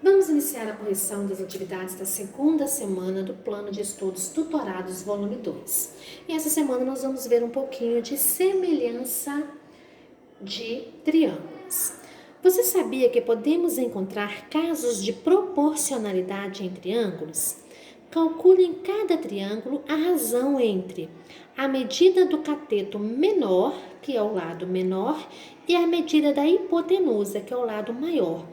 Vamos iniciar a correção das atividades da segunda semana do Plano de Estudos Tutorados, volume 2. E essa semana nós vamos ver um pouquinho de semelhança de triângulos. Você sabia que podemos encontrar casos de proporcionalidade em triângulos? Calcule em cada triângulo a razão entre a medida do cateto menor, que é o lado menor, e a medida da hipotenusa, que é o lado maior.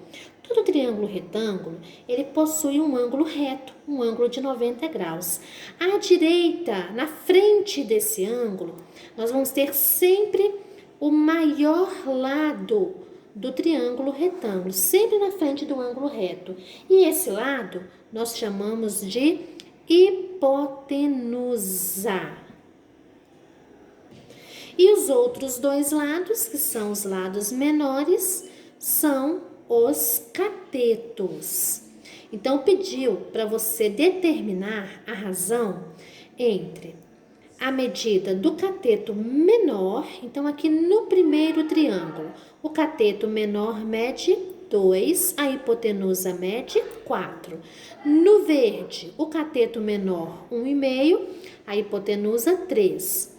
Todo triângulo retângulo, ele possui um ângulo reto, um ângulo de 90 graus. À direita, na frente desse ângulo, nós vamos ter sempre o maior lado do triângulo retângulo, sempre na frente do ângulo reto. E esse lado nós chamamos de hipotenusa. E os outros dois lados, que são os lados menores, são os catetos. Então, pediu para você determinar a razão entre a medida do cateto menor. Então, aqui no primeiro triângulo, o cateto menor mede 2, a hipotenusa mede 4. No verde, o cateto menor 1,5, a hipotenusa 3.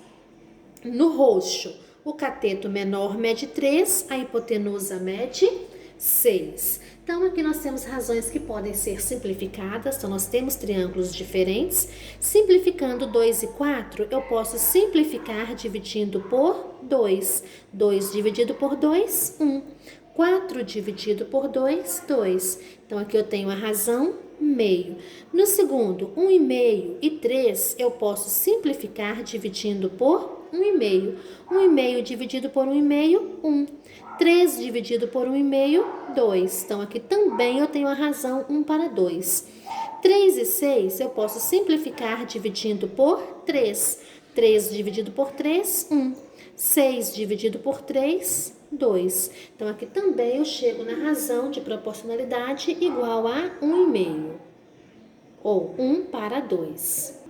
No roxo, o cateto menor mede 3, a hipotenusa mede 6. Então, aqui nós temos razões que podem ser simplificadas. Então, nós temos triângulos diferentes. Simplificando 2 e 4, eu posso simplificar dividindo por 2. 2 dividido por 2, 1. 4 dividido por 2, 2. Então, aqui eu tenho a razão meio. No segundo, 1,5 e 3, eu posso simplificar dividindo por 1,5. 1,5 dividido por 1,5, 1. 3 dividido por 1,5, 2. Então, aqui também eu tenho a razão 1 para 2. 3 e 6, eu posso simplificar dividindo por 3. 3 dividido por 3, 1. 6 dividido por 3, 2. Então, aqui também eu chego na razão de proporcionalidade igual a 1,5. Ou 1 para 2.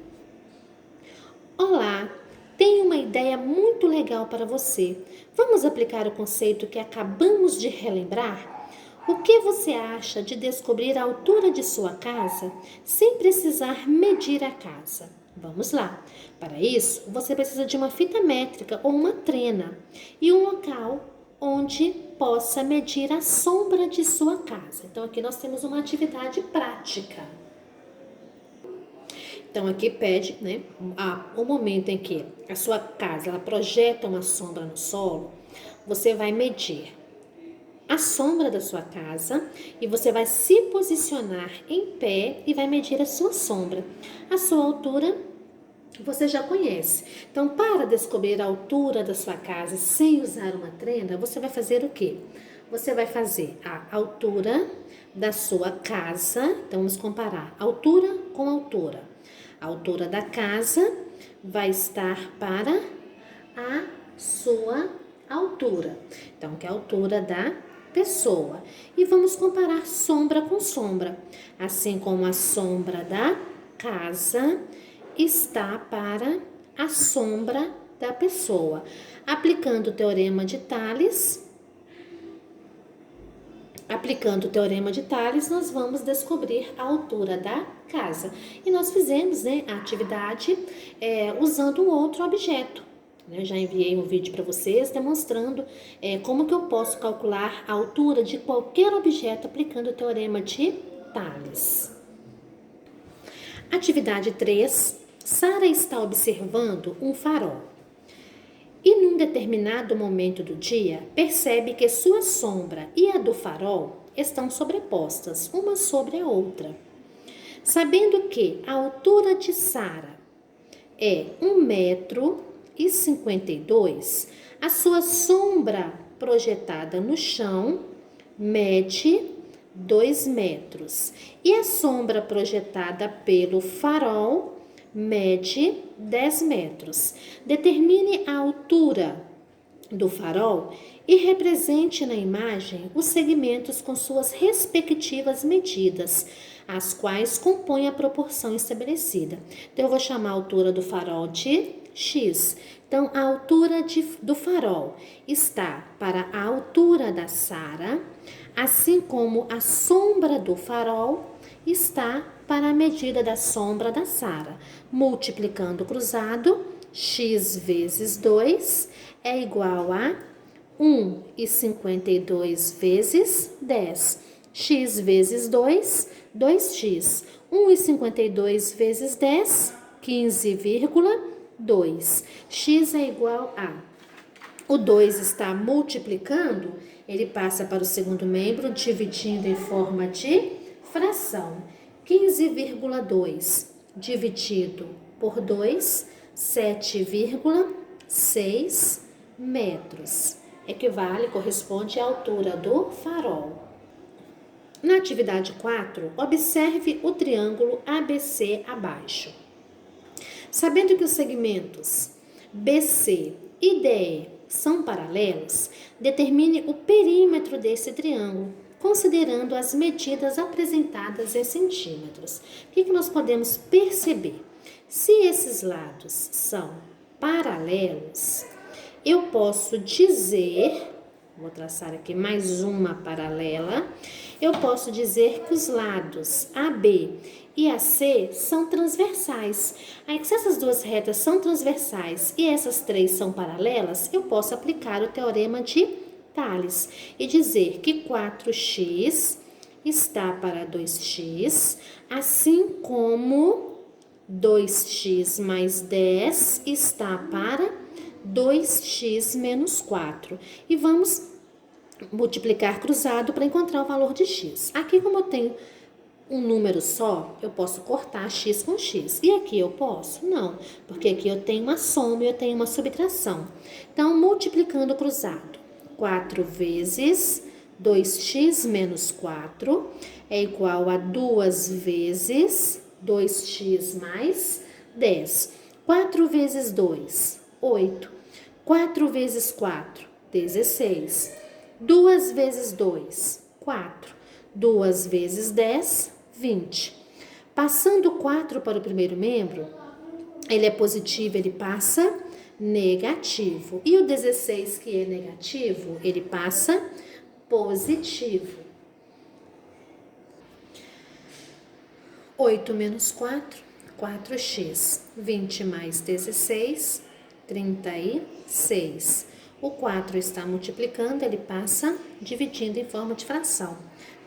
Olá! Tenho uma ideia muito legal para você. Vamos aplicar o conceito que acabamos de relembrar? O que você acha de descobrir a altura de sua casa sem precisar medir a casa? Vamos lá. Para isso, você precisa de uma fita métrica ou uma trena e um local onde possa medir a sombra de sua casa. Então, aqui nós temos uma atividade prática. Então, aqui pede, o momento em que a sua casa ela projeta uma sombra no solo, você vai medir a sombra da sua casa e você vai se posicionar em pé e vai medir a sua sombra. A sua altura você já conhece. Então, para descobrir a altura da sua casa sem usar uma trena, você vai fazer o quê? Você vai fazer a altura da sua casa. Então, vamos comparar altura com altura. A altura da casa vai estar para a sua altura. Então, que é a altura da pessoa. E vamos comparar sombra com sombra. Assim como a sombra da casa está para a sombra da pessoa. Aplicando o Teorema de Tales, nós vamos descobrir a altura da casa. E nós fizemos a atividade usando um outro objeto. Eu já enviei um vídeo para vocês demonstrando como que eu posso calcular a altura de qualquer objeto aplicando o Teorema de Tales. Atividade 3. Sara está observando um farol. E num determinado momento do dia, percebe que sua sombra e a do farol estão sobrepostas, uma sobre a outra. Sabendo que a altura de Sara é 1,52 m, a sua sombra projetada no chão mede 2 metros. E a sombra projetada pelo farol mede 10 metros. Determine a altura do farol e represente na imagem os segmentos com suas respectivas medidas, as quais compõem a proporção estabelecida. Então, eu vou chamar a altura do farol de X. Então, a altura do farol está para a altura da Sara, assim como a sombra do farol está para a medida da sombra da Sara. Multiplicando cruzado, x vezes 2 é igual a 1,52 vezes 10. X vezes 2, 2x. 1,52 vezes 10, 15,2. X é igual a... O 2 está multiplicando, ele passa para o segundo membro, dividindo em forma de fração. 15,2 dividido por 2, 7,6 metros. Equivale, corresponde à altura do farol. Na atividade 4, observe o triângulo ABC abaixo. Sabendo que os segmentos BC e DE são paralelos, determine o perímetro desse triângulo, considerando as medidas apresentadas em centímetros. O que nós podemos perceber? Se esses lados são paralelos, eu posso dizer, vou traçar aqui mais uma paralela, eu posso dizer que os lados AB e AC são transversais. Aí, se essas duas retas são transversais e essas três são paralelas, eu posso aplicar o teorema de Tales e dizer que 4x está para 2x, assim como 2x mais 10 está para 2x menos 4. E vamos multiplicar cruzado para encontrar o valor de x. Aqui, como eu tenho um número só, eu posso cortar x com x. E aqui eu posso? Não, porque aqui eu tenho uma soma e eu tenho uma subtração. Então, multiplicando cruzado, 4 vezes 2x menos 4 é igual a 2 vezes 2x mais 10. 4 vezes 2, 8. 4 vezes 4, 16. 2 vezes 2, 4. 2 vezes 10, 20. Passando 4 para o primeiro membro, ele é positivo, ele passa negativo. E o 16, que é negativo, ele passa positivo. 8 menos 4, 4x. 20 mais 16, 36. O 4 está multiplicando, ele passa dividindo em forma de fração.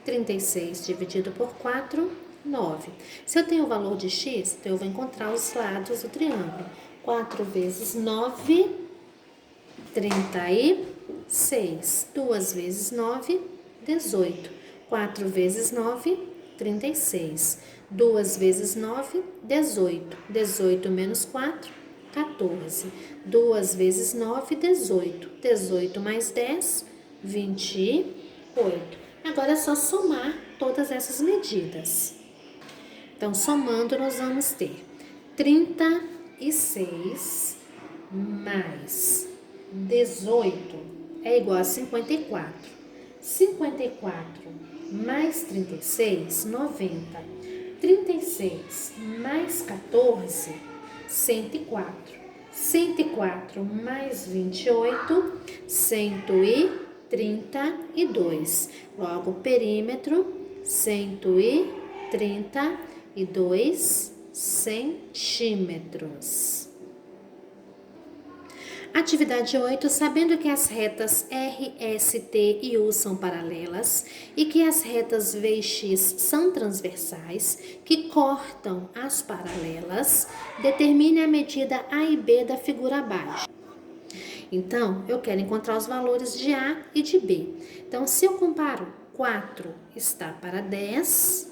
36 dividido por 4, 9. Se eu tenho o valor de x, então eu vou encontrar os lados do triângulo. 4 vezes 9, 36. 2 vezes 9, 18. 4 vezes 9, 36. 2 vezes 9, 18. 18 menos 4, 14. 2 vezes 9, 18. 18 mais 10, 28. Agora é só somar todas essas medidas. Então, somando, nós vamos ter 36 mais 18 é igual a 54. 54 mais 36, 90. 36 mais 14, 104. 104 mais 28, 132. Logo, perímetro, 132 centímetros. Atividade 8. Sabendo que as retas R, S, T e U são paralelas e que as retas V e X são transversais, que cortam as paralelas, determine a medida A e B da figura abaixo. Então, eu quero encontrar os valores de A e de B. Então, se eu comparo, 4 está para 10.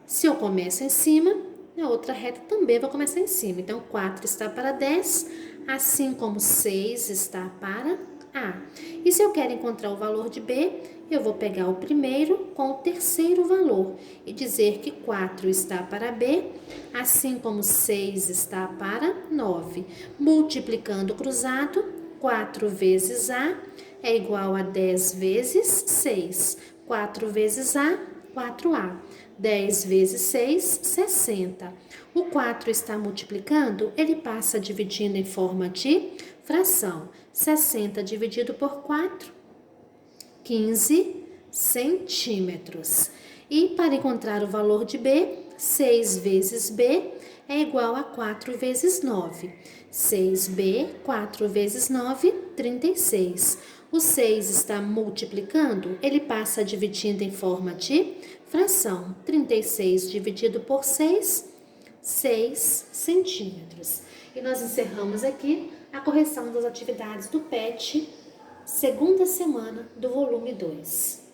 Se eu começo em cima, a outra reta também vai começar em cima. Então, 4 está para 10, assim como 6 está para A. E se eu quero encontrar o valor de B, eu vou pegar o primeiro com o terceiro valor e dizer que 4 está para B, assim como 6 está para 9. Multiplicando cruzado, 4 vezes A é igual a 10 vezes 6. 4 vezes A, 4A. 10 vezes 6, 60. O 4 está multiplicando, ele passa dividindo em forma de fração. 60 dividido por 4, 15 centímetros. E para encontrar o valor de B, 6 vezes B é igual a 4 vezes 9. 6B, 4 vezes 9, 36. O 6 está multiplicando, ele passa dividindo em forma de fração. 36 dividido por 6, 6 centímetros. E nós encerramos aqui a correção das atividades do PET, segunda semana do volume 2.